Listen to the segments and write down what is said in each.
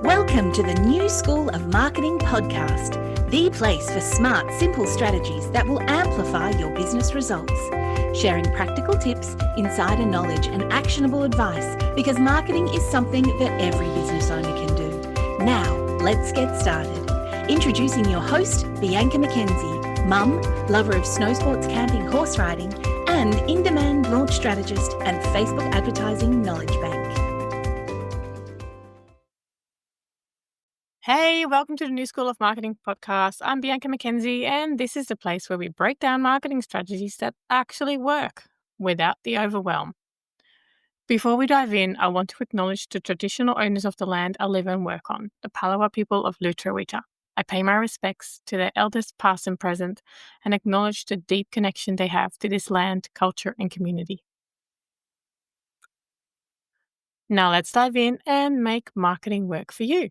Welcome to the New School of Marketing podcast, the place for smart, simple strategies that will amplify your business results. Sharing practical tips, insider knowledge, and actionable advice because marketing is something that every business owner can do. Now, let's get started. Introducing your host, Bianca McKenzie, mum, lover of snow sports, camping, horse riding, and in-demand launch strategist and Facebook advertising knowledge bank. Hey, welcome to the New School of Marketing podcast. I'm Bianca McKenzie, and this is the place where we break down marketing strategies that actually work without the overwhelm. Before we dive in, I want to acknowledge the traditional owners of the land I live and work on, the Palawa people of Lutruwita. I pay my respects to their elders past and present and acknowledge the deep connection they have to this land, culture, and community. Now let's dive in and make marketing work for you.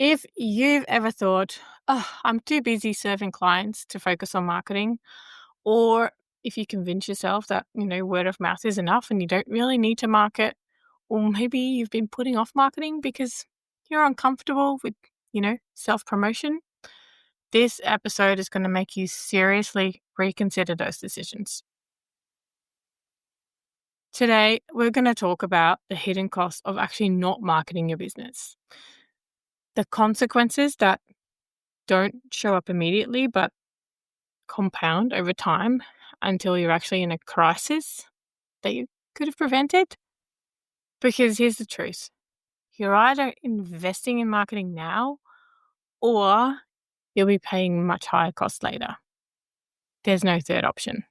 If you've ever thought, I'm too busy serving clients to focus on marketing, or if you convince yourself that, word of mouth is enough and you don't really need to market, or maybe you've been putting off marketing because you're uncomfortable with, self-promotion, this episode is going to make you seriously reconsider those decisions. Today, we're going to talk about the hidden cost of actually not marketing your business. The consequences that don't show up immediately but compound over time until you're actually in a crisis that you could have prevented. Because here's the truth. You're either investing in marketing now or you'll be paying much higher costs later. There's no third option.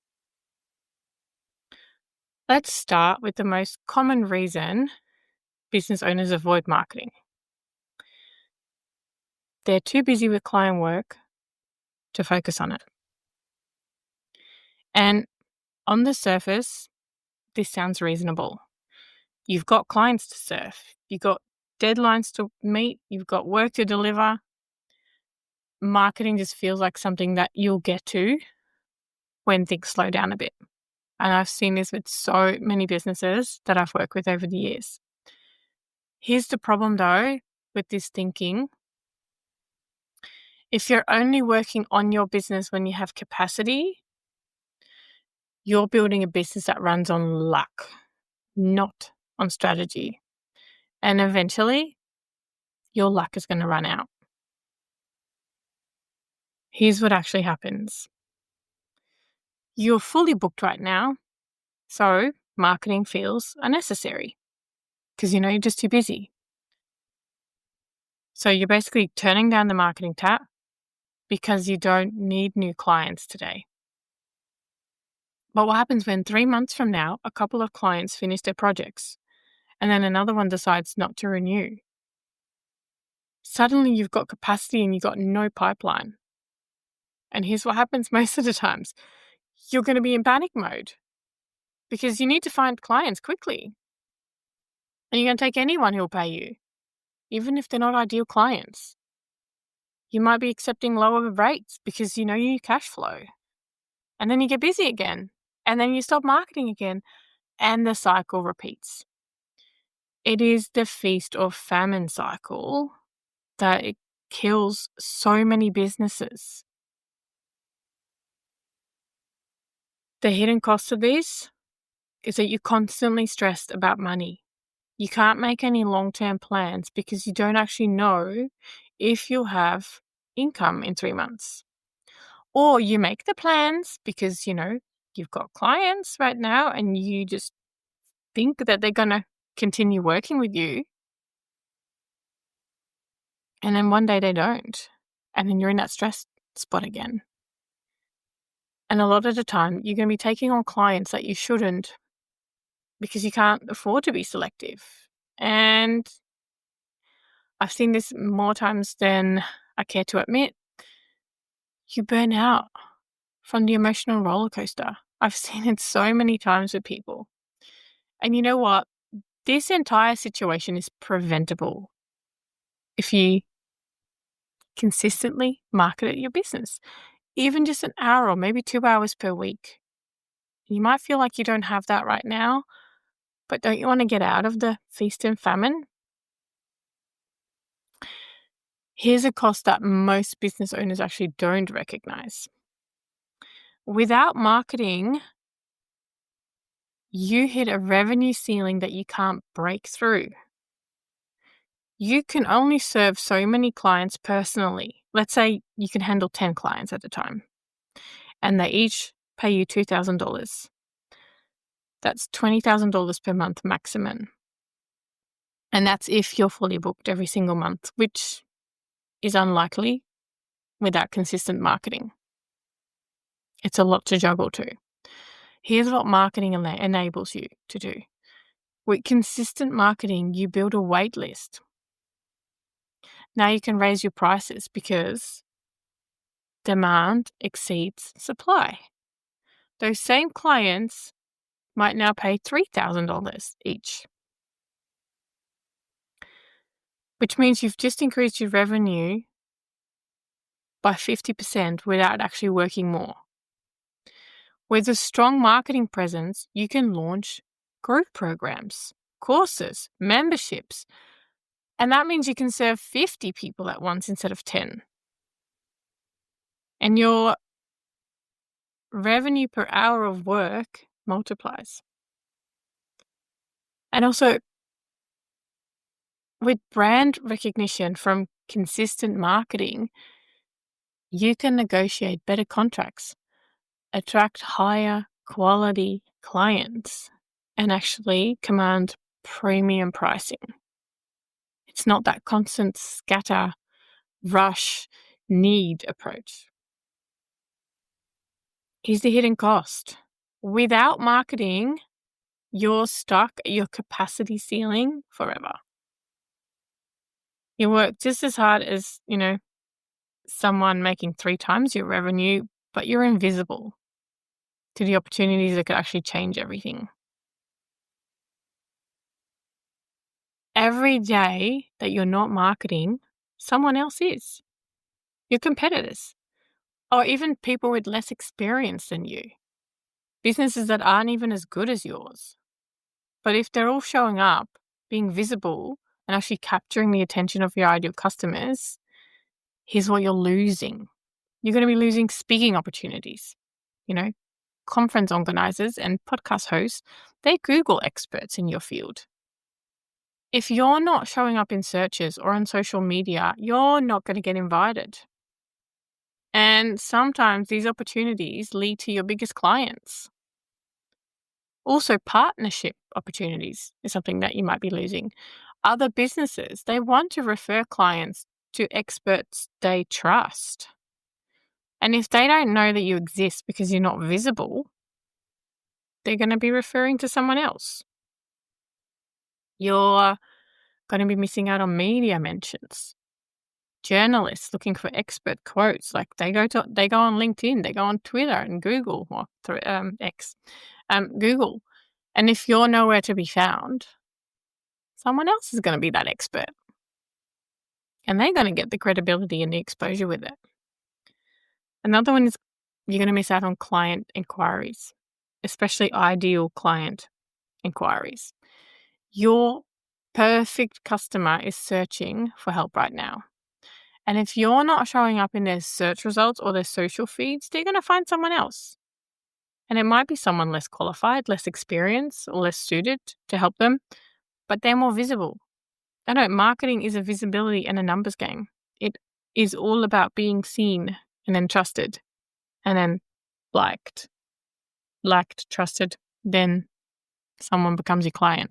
Let's start with the most common reason business owners avoid marketing. They're too busy with client work to focus on it. And on the surface, this sounds reasonable. You've got clients to serve. You've got deadlines to meet. You've got work to deliver. Marketing just feels like something that you'll get to when things slow down a bit. And I've seen this with so many businesses that I've worked with over the years. Here's the problem though with this thinking. If you're only working on your business when you have capacity, you're building a business that runs on luck, not on strategy. And eventually, your luck is going to run out. Here's what actually happens. You're fully booked right now, so marketing feels unnecessary because you're just too busy. So you're basically turning down the marketing tap because you don't need new clients today. But what happens when 3 months from now, a couple of clients finish their projects and then another one decides not to renew? Suddenly you've got capacity and you've got no pipeline. And here's what happens most of the times. You're going to be in panic mode because you need to find clients quickly. And you're going to take anyone who'll pay you, even if they're not ideal clients. You might be accepting lower rates because you need cash flow. And then you get busy again. And then you stop marketing again. And the cycle repeats. It is the feast-or-famine cycle that it kills so many businesses. The hidden cost of this is that you're constantly stressed about money. You can't make any long-term plans because you don't actually know if you'll have income in 3 months. Or you make the plans because, you've got clients right now and you just think that they're going to continue working with you. And then one day they don't. And then you're in that stress spot again. And a lot of the time, you're going to be taking on clients that you shouldn't because you can't afford to be selective. And I've seen this more times than I care to admit. You burn out from the emotional roller coaster. I've seen it so many times with people. And you know what? This entire situation is preventable if you consistently market your business. Even just an hour or maybe 2 hours per week. You might feel like you don't have that right now, but don't you want to get out of the feast and famine? Here's a cost that most business owners actually don't recognize. Without marketing, you hit a revenue ceiling that you can't break through. You can only serve so many clients personally. Let's say you can handle 10 clients at a time, and they each pay you $2,000. That's $20,000 per month maximum. And that's if you're fully booked every single month, which is unlikely without consistent marketing. It's a lot to juggle too. Here's what marketing enables you to do. With consistent marketing, you build a wait list. Now you can raise your prices because demand exceeds supply. Those same clients might now pay $3,000 each, which means you've just increased your revenue by 50% without actually working more. With a strong marketing presence, you can launch group programs, courses, memberships, and that means you can serve 50 people at once instead of 10. And your revenue per hour of work multiplies. And also, with brand recognition from consistent marketing, you can negotiate better contracts, attract higher quality clients, and actually command premium pricing. It's not that constant scatter, rush, need approach. Here's the hidden cost. Without marketing, you're stuck at your capacity ceiling forever. You work just as hard as, someone making 3 times your revenue, but you're invisible to the opportunities that could actually change everything. Every day that you're not marketing, someone else is. Your competitors, or even people with less experience than you. Businesses that aren't even as good as yours. But if they're all showing up, being visible, and actually capturing the attention of your ideal customers, here's what you're losing. You're going to be losing speaking opportunities. Conference organizers and podcast hosts, they Google experts in your field. If you're not showing up in searches or on social media, you're not going to get invited. And sometimes these opportunities lead to your biggest clients. Also, partnership opportunities is something that you might be losing. Other businesses, they want to refer clients to experts they trust. And if they don't know that you exist because you're not visible, they're going to be referring to someone else. You're going to be missing out on media mentions. Journalists looking for expert quotes, like they go on LinkedIn, they go on Twitter and Google, or X, Google. And if you're nowhere to be found, someone else is going to be that expert. And they're going to get the credibility and the exposure with it. Another one is you're going to miss out on client inquiries, especially ideal client inquiries. Your perfect customer is searching for help right now. And if you're not showing up in their search results or their social feeds, they're going to find someone else. And it might be someone less qualified, less experienced, or less suited to help them, but they're more visible. I know marketing is a visibility and a numbers game. It is all about being seen and then trusted and then liked, trusted, then someone becomes your client.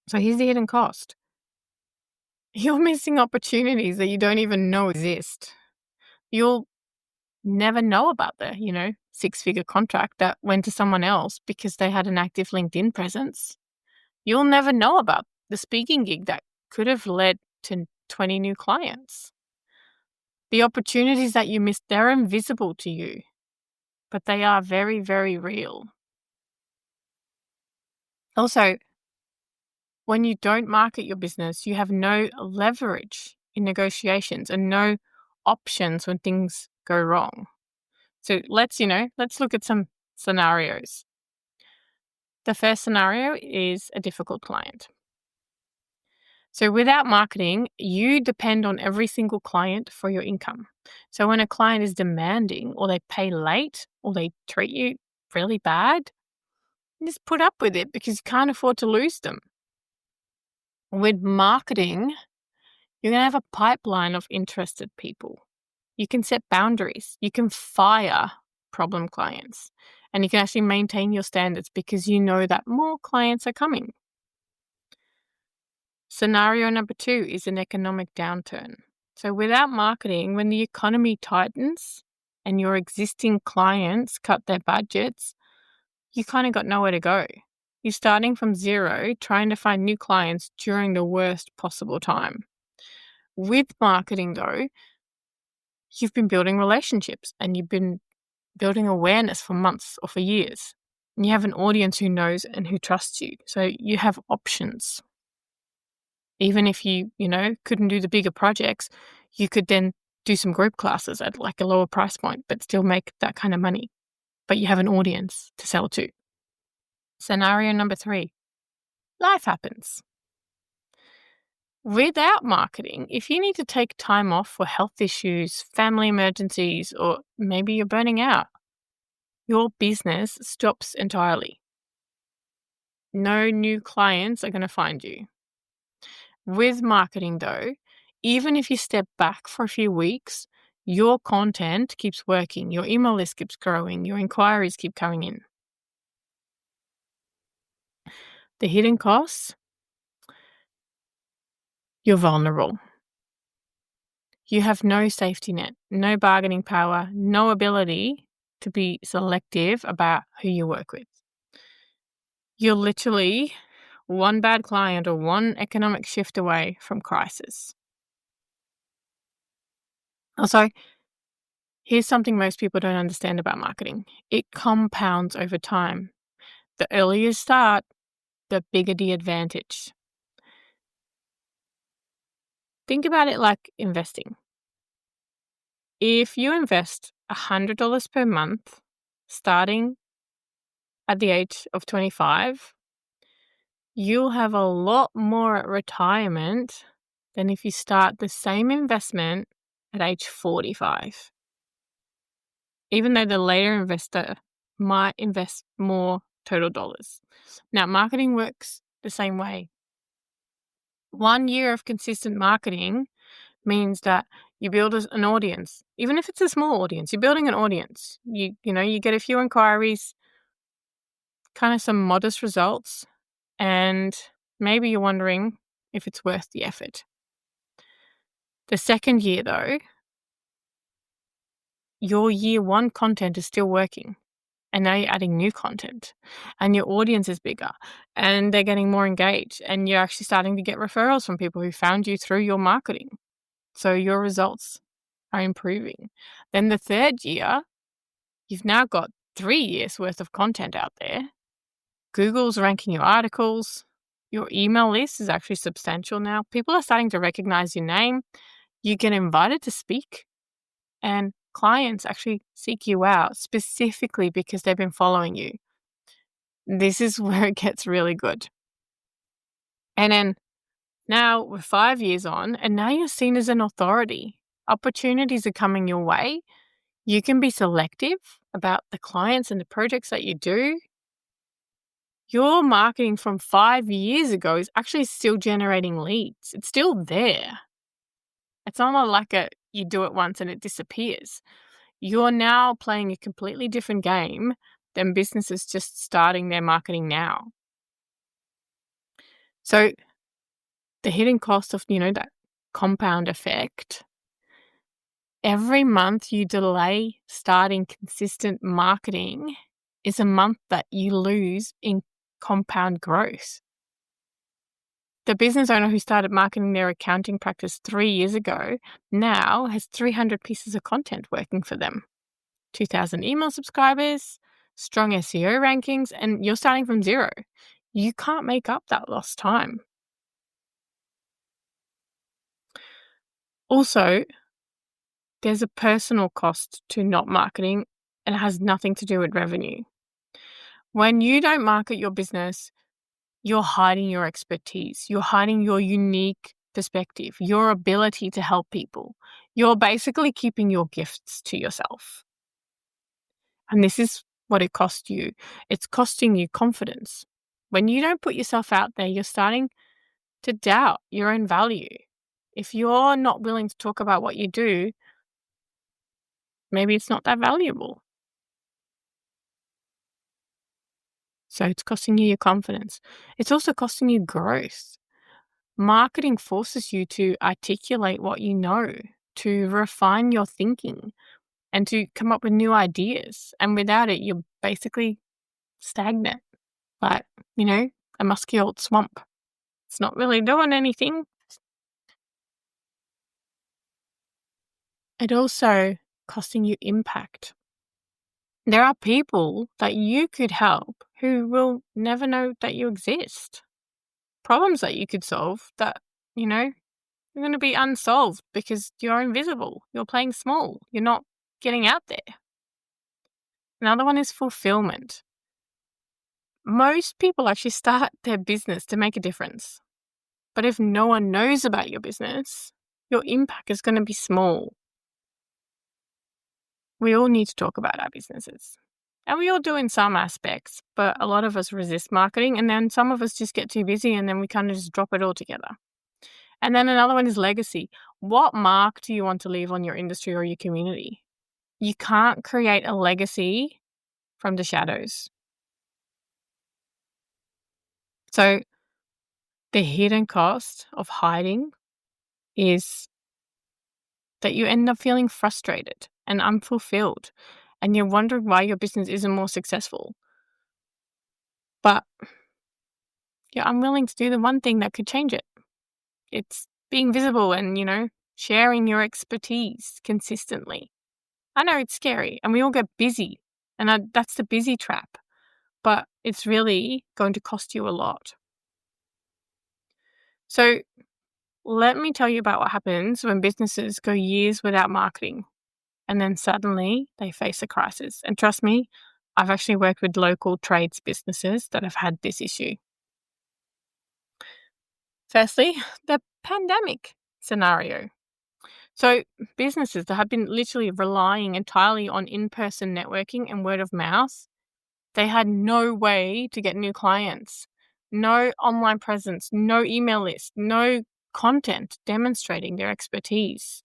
So here's the hidden cost. You're missing opportunities that you don't even know exist. You'll never know about the, 6-figure contract that went to someone else because they had an active LinkedIn presence. You'll never know about the speaking gig that could have led to 20 new clients. The opportunities that you missed, they're invisible to you, but they are very, very real. Also, when you don't market your business, you have no leverage in negotiations and no options when things go wrong. So let's look at some scenarios. The first scenario is a difficult client. So without marketing, you depend on every single client for your income. So when a client is demanding or they pay late or they treat you really bad, just put up with it because you can't afford to lose them. With marketing, you're going to have a pipeline of interested people. You can set boundaries. You can fire problem clients. And you can actually maintain your standards because you know that more clients are coming. Scenario number 2 is an economic downturn. So without marketing, when the economy tightens and your existing clients cut their budgets, you kind of got nowhere to go. You're starting from zero, trying to find new clients during the worst possible time. With marketing, though, you've been building relationships and you've been building awareness for months or for years. And you have an audience who knows and who trusts you. So you have options. Even if you couldn't do the bigger projects, you could then do some group classes at like a lower price point, but still make that kind of money. But you have an audience to sell to. Scenario number 3, life happens. Without marketing, if you need to take time off for health issues, family emergencies, or maybe you're burning out, your business stops entirely. No new clients are going to find you. With marketing, though, even if you step back for a few weeks, your content keeps working, your email list keeps growing, your inquiries keep coming in. The hidden costs, you're vulnerable. You have no safety net, no bargaining power, no ability to be selective about who you work with. You're literally one bad client or one economic shift away from crisis. Also, here's something most people don't understand about marketing. It compounds over time. The earlier you start, the bigger the advantage. Think about it like investing. If you invest $100 per month, starting at the age of 25, you'll have a lot more at retirement than if you start the same investment at age 45. Even though the later investor might invest more total dollars. Now, marketing works the same way. 1 year of consistent marketing means that you build an audience. Even if it's a small audience, you're building an audience. You get a few inquiries, kind of some modest results, and maybe you're wondering if it's worth the effort. The second year, though, your year 1 content is still working. And now you're adding new content and your audience is bigger and they're getting more engaged and you're actually starting to get referrals from people who found you through your marketing. So your results are improving. Then the third year, you've now got 3 years worth of content out there. Google's ranking your articles. Your email list is actually substantial now. People are starting to recognize your name. You get invited to speak and clients actually seek you out specifically because they've been following you. This is where it gets really good. And then now we're 5 years on and now you're seen as an authority. Opportunities are coming your way. You can be selective about the clients and the projects that you do. Your marketing from 5 years ago is actually still generating leads. It's still there. It's not like you do it once and it disappears. You're now playing a completely different game than businesses just starting their marketing now. So the hidden cost of, that compound effect, every month you delay starting consistent marketing is a month that you lose in compound growth. The business owner who started marketing their accounting practice 3 years ago now has 300 pieces of content working for them. 2,000 email subscribers, strong SEO rankings, and you're starting from zero. You can't make up that lost time. Also, there's a personal cost to not marketing, and it has nothing to do with revenue. When you don't market your business, you're hiding your expertise. You're hiding your unique perspective, your ability to help people. You're basically keeping your gifts to yourself. And this is what it costs you. It's costing you confidence. When you don't put yourself out there, you're starting to doubt your own value. If you're not willing to talk about what you do, maybe it's not that valuable. So it's costing you your confidence. It's also costing you growth. Marketing forces you to articulate what you know, to refine your thinking, and to come up with new ideas. And without it, you're basically stagnant, like, a musky old swamp. It's not really doing anything. It also costing you impact. There are people that you could help who will never know that you exist. Problems that you could solve that, are going to be unsolved because you're invisible. You're playing small. You're not getting out there. Another one is fulfillment. Most people actually start their business to make a difference. But if no one knows about your business, your impact is going to be small. We all need to talk about our businesses. And we all do in some aspects, but a lot of us resist marketing, and then some of us just get too busy and then we kind of just drop it all together. And then another one is legacy. What mark do you want to leave on your industry or your community? You can't create a legacy from the shadows. So the hidden cost of hiding is that you end up feeling frustrated and unfulfilled, and you're wondering why your business isn't more successful. But you're unwilling to do the one thing that could change it. It's being visible and, sharing your expertise consistently. I know it's scary and we all get busy, and that's the busy trap, but it's really going to cost you a lot. So let me tell you about what happens when businesses go years without marketing and then suddenly they face a crisis. And trust me, I've actually worked with local trades businesses that have had this issue. Firstly, the pandemic scenario. So businesses that have been literally relying entirely on in-person networking and word of mouth, they had no way to get new clients, no online presence, no email list, no content demonstrating their expertise.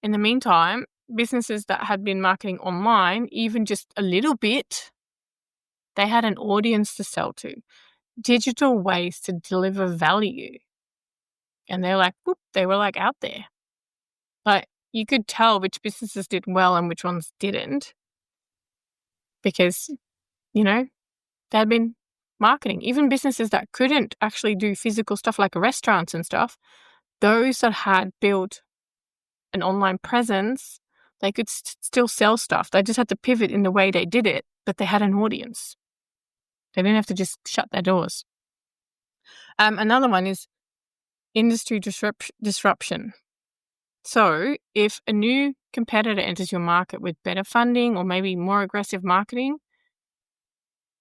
In the meantime, businesses that had been marketing online, even just a little bit, they had an audience to sell to, digital ways to deliver value. And they're like, whoop, they were like out there. Like, you could tell which businesses did well and which ones didn't because, they had been marketing. Even businesses that couldn't actually do physical stuff like restaurants and stuff, those that had built an online presence, they could still sell stuff. They just had to pivot in the way they did it, but they had an audience. They didn't have to just shut their doors. Another one is industry disruption. So if a new competitor enters your market with better funding or maybe more aggressive marketing,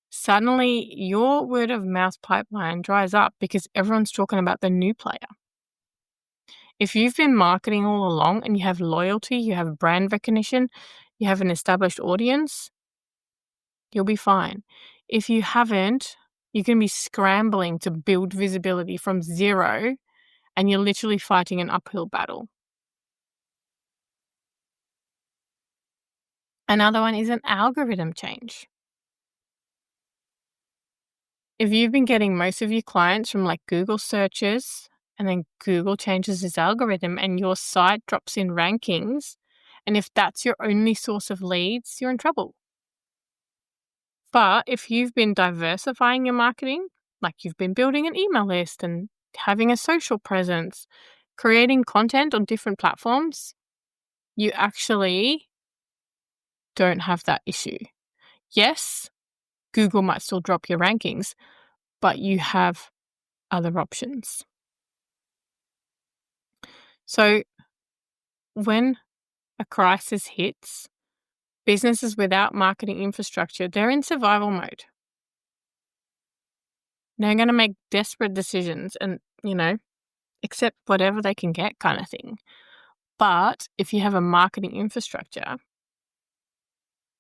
suddenly your word of mouth pipeline dries up because everyone's talking about the new player. If you've been marketing all along and you have loyalty, you have brand recognition, you have an established audience, you'll be fine. If you haven't, you're going to be scrambling to build visibility from zero, and you're literally fighting an uphill battle. Another one is an algorithm change. If you've been getting most of your clients from like Google searches, and then Google changes its algorithm and your site drops in rankings, and if that's your only source of leads, you're in trouble. But if you've been diversifying your marketing, like you've been building an email list and having a social presence, creating content on different platforms, you actually don't have that issue. Yes, Google might still drop your rankings, but you have other options. So when a crisis hits, businesses without marketing infrastructure, they're in survival mode. They're going to make desperate decisions and, accept whatever they can get kind of thing. But if you have a marketing infrastructure,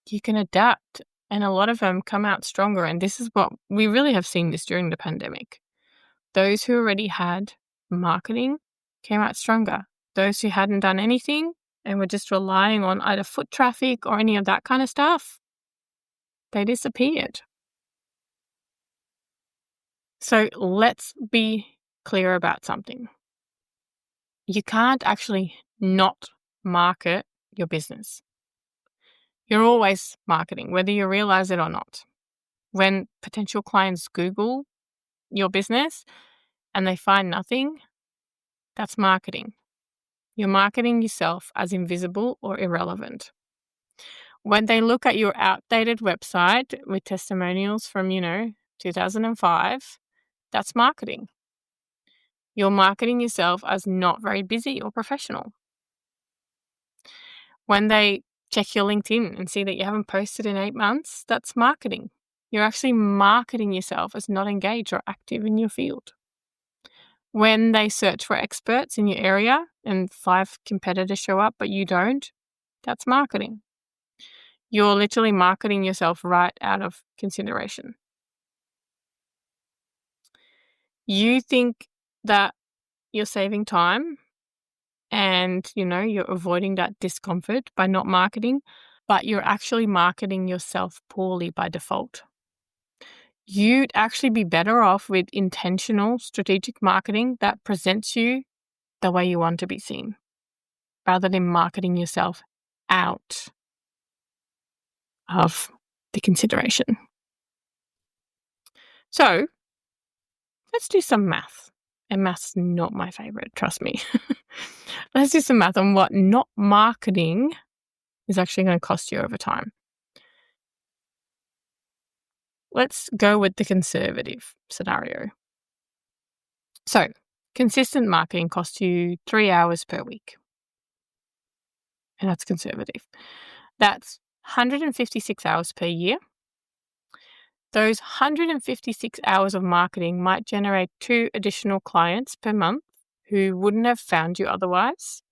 you can adapt, and a lot of them come out stronger. And this is what we really have seen this during the pandemic. Those who already had marketing came out stronger. Those who hadn't done anything and were just relying on either foot traffic or any of that kind of stuff, they disappeared. So let's be clear about something. You can't actually not market your business. You're always marketing, whether you realize it or not. When potential clients Google your business and they find nothing, that's marketing. You're marketing yourself as invisible or irrelevant. When they look at your outdated website with testimonials from, 2005, that's marketing. You're marketing yourself as not very busy or professional. When they check your LinkedIn and see that you haven't posted in 8 months, that's marketing. You're actually marketing yourself as not engaged or active in your field. When they search for experts in your area and 5 competitors show up but you don't, that's marketing. You're literally marketing yourself right out of consideration. You think that you're saving time and, you're avoiding that discomfort by not marketing, but you're actually marketing yourself poorly by default. You'd actually be better off with intentional strategic marketing that presents you the way you want to be seen, rather than marketing yourself out of the consideration. So let's do some math. And math's not my favorite, trust me. Let's do some math on what not marketing is actually going to cost you over time. Let's go with the conservative scenario. So, consistent marketing costs you 3 hours per week. And that's conservative. That's 156 hours per year. Those 156 hours of marketing might generate 2 additional clients per month who wouldn't have found you otherwise.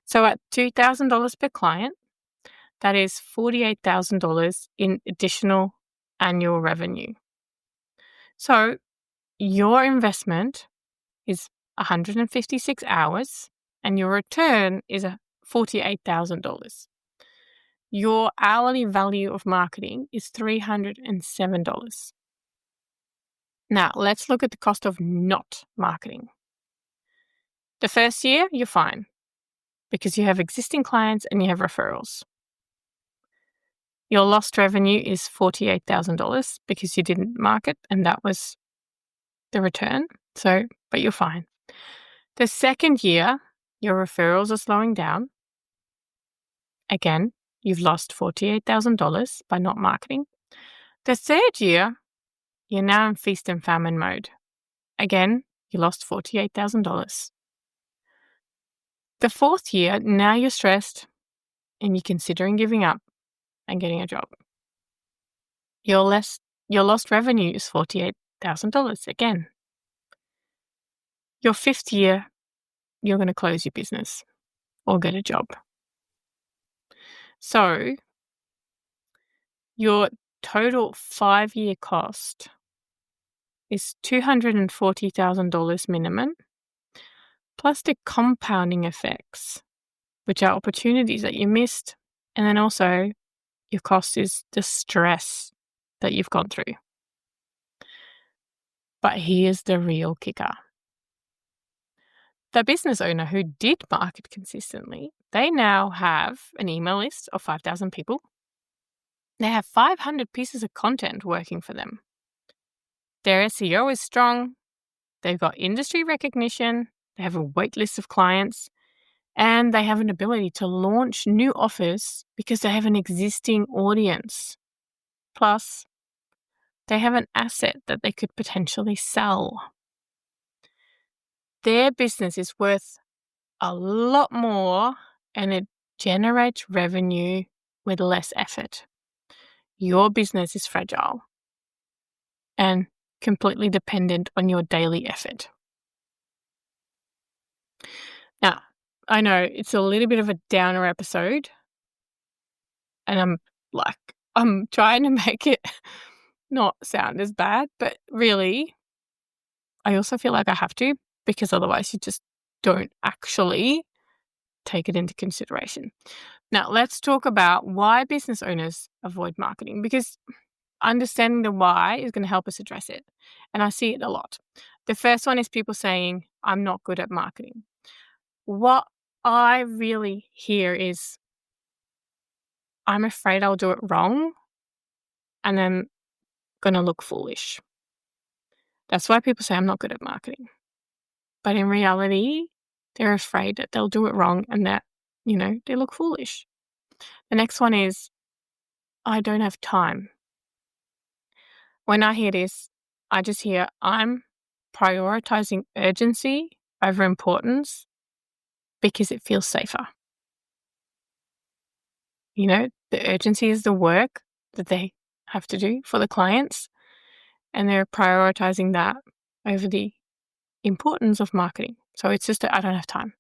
So at $2,000 per client, that is $48,000 in additional annual revenue. So your investment is 156 hours and your return is $48,000. Your hourly value of marketing is $307. Now, let's look at the cost of not marketing. The first year, you're fine because you have existing clients and you have referrals. Your lost revenue is $48,000 because you didn't market and that was the return. But you're fine. The second year, your referrals are slowing down. Again, you've lost $48,000 by not marketing. The third year, you're now in feast and famine mode. Again, you lost $48,000. The fourth year, now you're stressed and you're considering giving up and getting a job. Your lost revenue is $48,000 again. Your fifth year, you're going to close your business or get a job. So your total 5-year cost is $240,000 minimum, plus the compounding effects, which are opportunities that you missed, and then also your cost is the stress that you've gone through. But here's the real kicker. The business owner who did market consistently, they now have an email list of 5,000 people. They have 500 pieces of content working for them. Their SEO is strong. They've got industry recognition. They have a wait list of clients. And they have an ability to launch new offers because they have an existing audience. Plus, they have an asset that they could potentially sell. Their business is worth a lot more and it generates revenue with less effort. Your business is fragile. And completely dependent on your daily effort. Now, I know it's a little bit of a downer episode, and I'm trying to make it not sound as bad, but really, I also feel like I have to, because otherwise you just don't actually take it into consideration. Now, let's talk about why business owners avoid marketing, because understanding the why is going to help us address it. And I see it a lot. The first one is people saying, I'm not good at marketing. What I really hear is, I'm afraid I'll do it wrong and I'm going to look foolish. That's why people say I'm not good at marketing. But in reality, they're afraid that they'll do it wrong and that, they look foolish. The next one is, I don't have time. When I hear this, I just hear I'm prioritizing urgency over importance because it feels safer. The urgency is the work that they have to do for the clients, and they're prioritizing that over the importance of marketing. So it's just that I don't have time.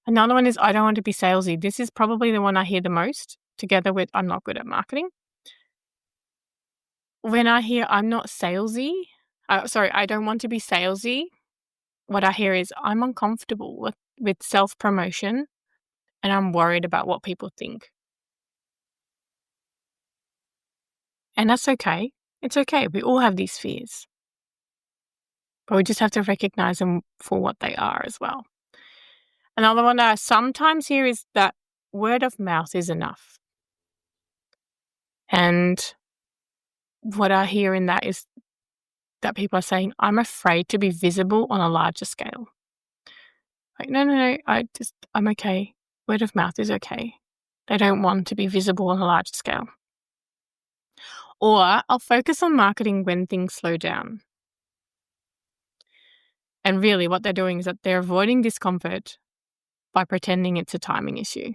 Another one is I don't want to be salesy. This is probably the one I hear the most, together with I'm not good at marketing. When I hear I'm not salesy, I don't want to be salesy, what I hear is I'm uncomfortable with self-promotion and I'm worried about what people think. And that's okay. It's okay. We all have these fears. But we just have to recognize them for what they are as well. Another one that I sometimes hear is that word of mouth is enough. And what I hear in that is that people are saying, I'm afraid to be visible on a larger scale. Like, no, I'm okay. Word of mouth is okay. They don't want to be visible on a larger scale. Or I'll focus on marketing when things slow down. And really what they're doing is that they're avoiding discomfort by pretending it's a timing issue.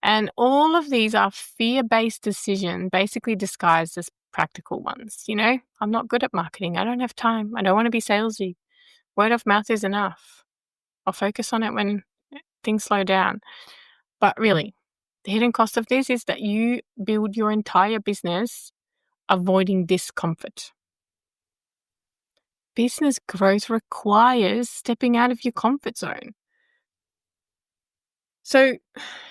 And all of these are fear-based decisions, basically disguised as practical ones. I'm not good at marketing. I don't have time. I don't want to be salesy. Word of mouth is enough. I'll focus on it when things slow down. But really, the hidden cost of this is that you build your entire business avoiding discomfort. Business growth requires stepping out of your comfort zone. So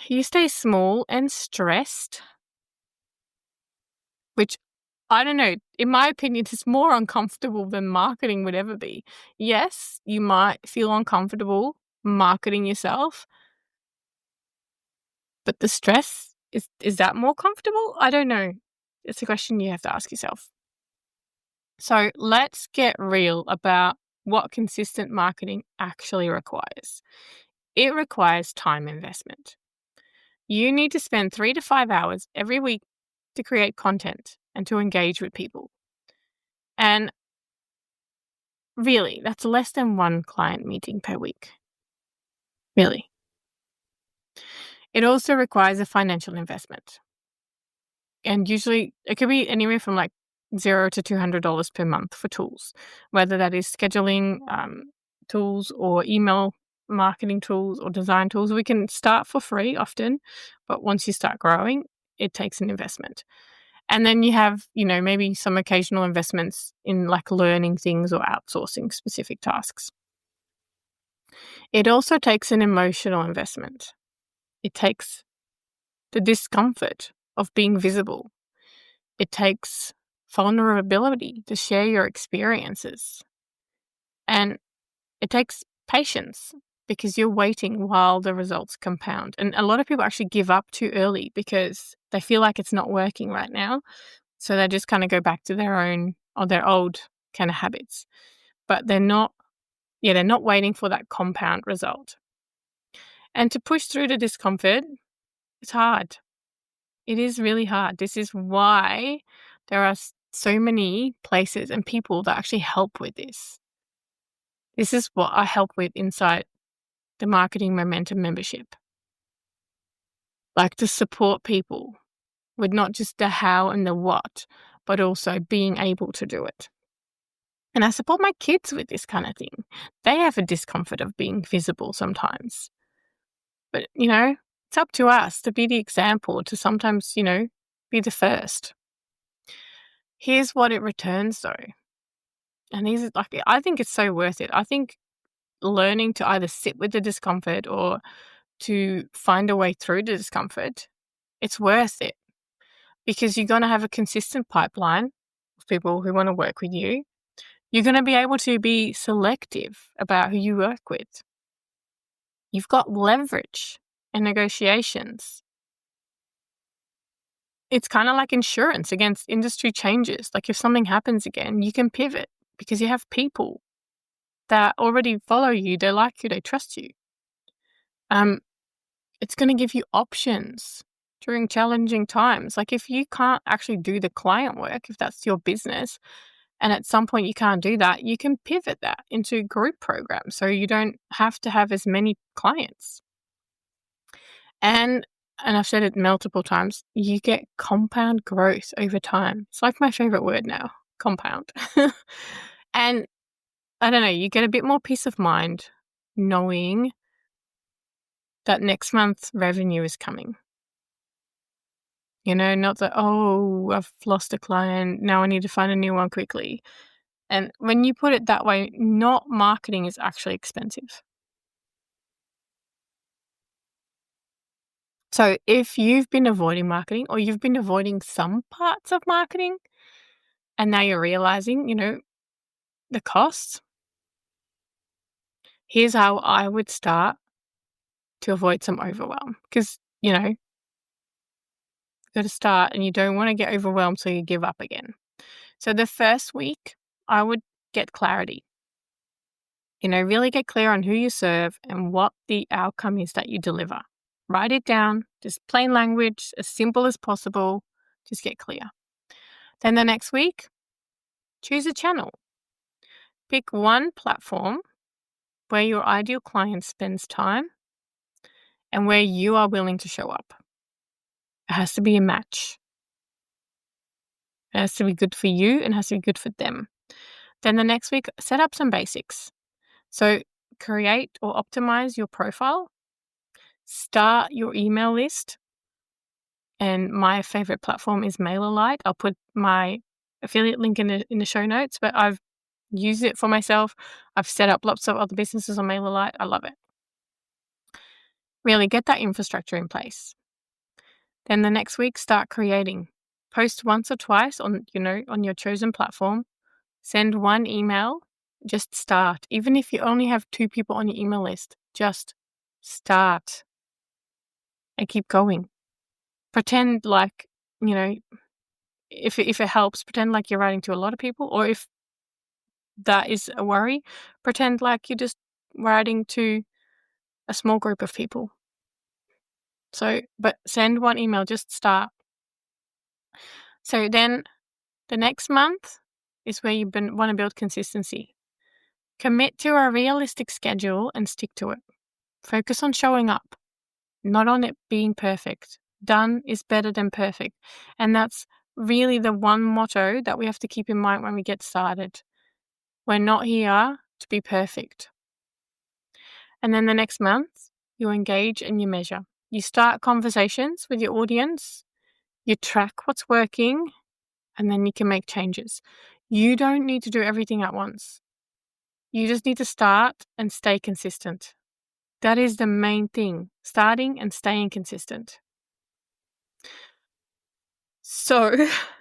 you stay small and stressed, which, I don't know, in my opinion, is more uncomfortable than marketing would ever be. Yes, you might feel uncomfortable marketing yourself, but the stress, is that more comfortable? I don't know. It's a question you have to ask yourself. So let's get real about what consistent marketing actually requires. It requires time investment. You need to spend 3 to 5 hours every week to create content and to engage with people. And really, that's less than one client meeting per week. Really. It also requires a financial investment. And usually it could be anywhere from like $0 to $200 per month for tools, whether that is scheduling tools or email marketing tools or design tools. We can start for free often, but once you start growing, it takes an investment. And then you have, maybe some occasional investments in like learning things or outsourcing specific tasks. It also takes an emotional investment. It takes the discomfort of being visible. It takes vulnerability to share your experiences. And it takes patience because you're waiting while the results compound. And a lot of people actually give up too early because they feel like it's not working right now. So they just kind of go back to their own or their old kind of habits. But they're not waiting for that compound result. And to push through the discomfort, it's hard. It is really hard. This is why there are so many places and people that actually help with this. This is what I help with inside the Marketing Momentum membership. Like to support people with not just the how and the what, but also being able to do it. And I support my kids with this kind of thing. They have a discomfort of being visible sometimes. But, it's up to us to be the example, to sometimes, be the first. Here's what it returns though. And these are I think it's so worth it. I think learning to either sit with the discomfort or to find a way through the discomfort, it's worth it because you're going to have a consistent pipeline of people who want to work with you. You're going to be able to be selective about who you work with. You've got leverage in negotiations. It's kind of like insurance against industry changes. Like if something happens again, you can pivot because you have people that already follow you, they like you, they trust you. It's going to give you options during challenging times. Like if you can't actually do the client work, if that's your business, and at some point you can't do that, you can pivot that into group programs so you don't have to have as many clients. And I've said it multiple times, you get compound growth over time. It's like my favorite word now, compound. And I don't know, you get a bit more peace of mind knowing that next month's revenue is coming. Not that, oh, I've lost a client, now I need to find a new one quickly. And when you put it that way, not marketing is actually expensive. So if you've been avoiding marketing or you've been avoiding some parts of marketing and now you're realizing, the costs, here's how I would start to avoid some overwhelm. Because, you've got to start and you don't want to get overwhelmed so you give up again. So the first week, I would get clarity. Really get clear on who you serve and what the outcome is that you deliver. Write it down, just plain language, as simple as possible. Just get clear. Then the next week, choose a channel. Pick one platform where your ideal client spends time and where you are willing to show up. It has to be a match. It has to be good for you and it has to be good for them. Then the next week, set up some basics. So create or optimize your profile. Start your email list. And my favorite platform is MailerLite. I'll put my affiliate link in the show notes, but I've used it for myself. I've set up lots of other businesses on MailerLite. I love it. Really get that infrastructure in place. Then the next week, start creating. Post once or twice on your chosen platform. Send one email. Just start. Even if you only have 2 people on your email list, just start and keep going. Pretend like, if it helps, pretend like you're writing to a lot of people, or if that is a worry, pretend like you're just writing to a small group of people. But send one email, just start. So then the next month is where you want to build consistency. Commit to a realistic schedule and stick to it. Focus on showing up, not on it being perfect. Done is better than perfect. And that's really the one motto that we have to keep in mind when we get started. We're not here to be perfect. And then the next month, you engage and you measure. You start conversations with your audience, you track what's working, and then you can make changes. You don't need to do everything at once. You just need to start and stay consistent. That is the main thing, starting and staying consistent. So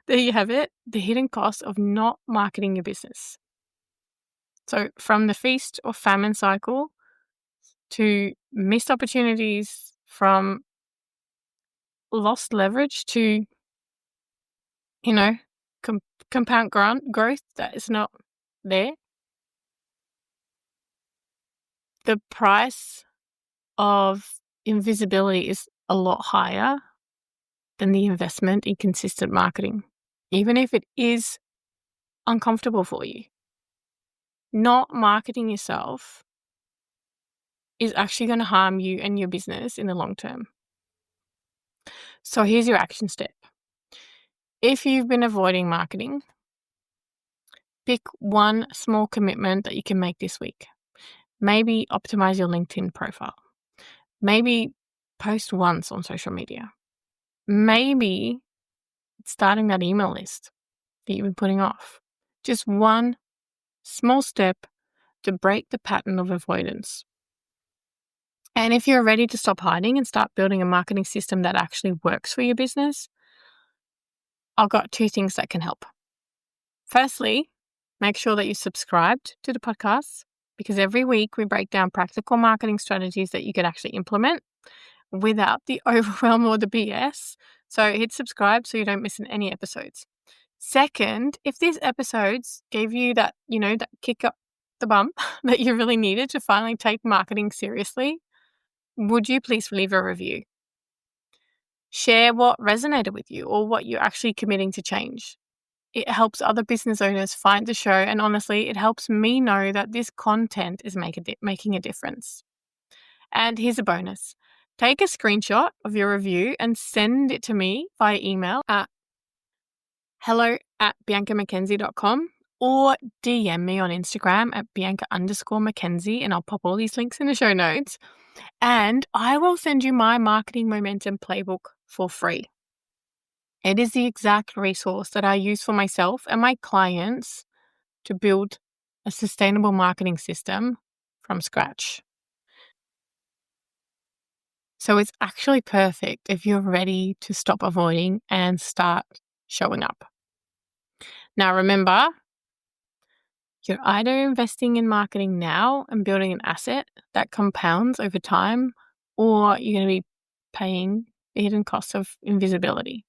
there you have it, the hidden cost of not marketing your business. So from the feast or famine cycle to missed opportunities, from lost leverage to, compound growth that is not there. The price of invisibility is a lot higher than the investment in consistent marketing, even if it is uncomfortable for you. Not marketing yourself is actually going to harm you and your business in the long term. So here's your action step. If you've been avoiding marketing, Pick one small commitment that you can make this week. Maybe optimize your LinkedIn profile. Maybe post once on social media. Maybe starting that email list that you've been putting off. Just one small step to break the pattern of avoidance. And if you're ready to stop hiding and start building a marketing system that actually works for your business, I've got 2 things that can help. Firstly, make sure that you subscribed to the podcast, because every week we break down practical marketing strategies that you can actually implement without the overwhelm or the BS. So hit subscribe so you don't miss any episodes. Second, if these episodes gave you that, that kick up the bum that you really needed to finally take marketing seriously, would you please leave a review? Share what resonated with you or what you're actually committing to change. It helps other business owners find the show, and honestly, it helps me know that this content is making a difference. And here's a bonus. Take a screenshot of your review and send it to me via email at hello@biancamckenzie.com or DM me on Instagram at Bianca_Mackenzie, and I'll pop all these links in the show notes. And I will send you my marketing momentum playbook for free. It is the exact resource that I use for myself and my clients to build a sustainable marketing system from scratch. So it's actually perfect if you're ready to stop avoiding and start showing up. Now, remember, you're either investing in marketing now and building an asset that compounds over time, or you're going to be paying the hidden costs of invisibility.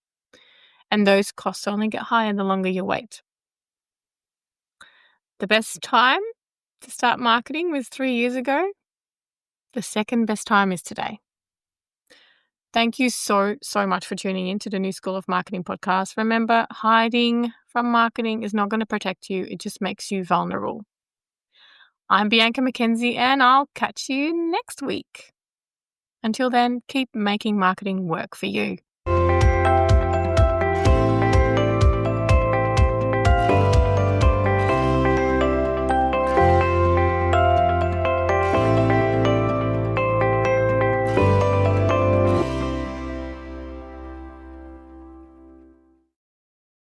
And those costs only get higher the longer you wait. The best time to start marketing was 3 years ago. The second best time is today. Thank you so much for tuning in to the New School of Marketing podcast. Remember, hiding from marketing is not going to protect you. It just makes you vulnerable. I'm Bianca Mackenzie, and I'll catch you next week. Until then, keep making marketing work for you.